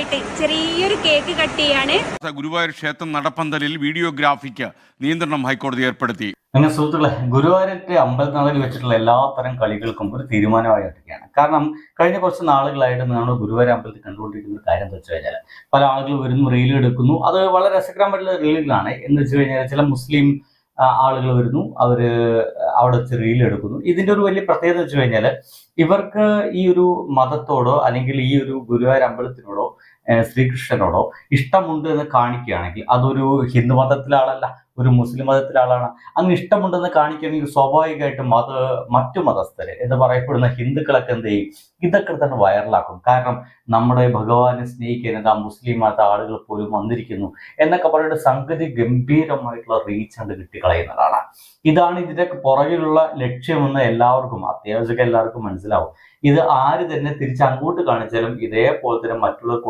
ആയിട്ട് ചെറിയൊരു cake cut ചെയ്യാണ്. ഗുരുവായൂർ ക്ഷേത്രം നടപ്പന്തലിൽ വീഡിയോഗ്രാഫിക്ക് നിയന്ത്രണം ഹൈക്കോടതി ഏർപ്പെടുത്തി. അങ്ങനെ സുഹൃത്തുക്കളെ, ഗുരുവായൂരത്തെ അമ്പലനാളിൽ വെച്ചിട്ടുള്ള എല്ലാത്തരം കളികൾക്കും ഒരു തീരുമാനമായിട്ടൊക്കെയാണ്. കാരണം കഴിഞ്ഞ കുറച്ച് നാളുകളായിട്ട് നമ്മൾ ഗുരുവായൂർ അമ്പലത്തിൽ കണ്ടുകൊണ്ടിരിക്കുന്ന ഒരു കാര്യം എന്ന് വെച്ച് കഴിഞ്ഞാൽ പല ആളുകൾ വരുന്നു, റീൽ എടുക്കുന്നു. അത് വളരെ രസകരമായിട്ടുള്ള റീലുകളാണ്. എന്ന് വെച്ച് കഴിഞ്ഞാൽ ചില മുസ്ലിം ആളുകൾ വരുന്നു, അവര് അവിടെ വെച്ച് റീൽ എടുക്കുന്നു. ഇതിന്റെ ഒരു വലിയ പ്രത്യേകത വെച്ച് കഴിഞ്ഞാൽ ഇവർക്ക് ഈ ഒരു മതത്തോടോ അല്ലെങ്കിൽ ഈ ഒരു ഗുരുവായൂർ അമ്പലത്തിനോടോ ശ്രീകൃഷ്ണനോടോ ഇഷ്ടമുണ്ട് എന്ന് കാണിക്കുകയാണെങ്കിൽ അതൊരു ഹിന്ദു മതത്തിലെ ആളല്ല, ഒരു മുസ്ലിം മതത്തിലെ ആളാണ്, അങ്ങനെ ഇഷ്ടമുണ്ടെന്ന് കാണിക്കുകയാണെങ്കിൽ സ്വാഭാവികമായിട്ടും അത് മറ്റു മതസ്ഥര് എന്ന് പറയപ്പെടുന്ന ഹിന്ദുക്കളൊക്കെ എന്ത് ചെയ്യും, ഇതൊക്കെ തന്നെ വൈറലാക്കും. കാരണം നമ്മുടെ ഭഗവാനെ സ്നേഹിക്കുന്നത് ആ മുസ്ലിം മത ആളുകൾ പോലും വന്നിരിക്കുന്നു എന്നൊക്കെ പറഞ്ഞിട്ട് സംഗതി ഗംഭീരമായിട്ടുള്ള റീച്ച് കണ്ട് കിട്ടിക്കളയുന്നതാണ്. ഇതാണ് ഇതിന്റെ പുറകിലുള്ള ലക്ഷ്യമെന്ന് അത്യാവശ്യമൊക്കെ എല്ലാവർക്കും മനസ്സിലാവും. ഇത് ആര് തന്നെ തിരിച്ച് അങ്ങോട്ട് കാണിച്ചാലും ഇതേപോലെ തന്നെ മറ്റുള്ളവർക്ക്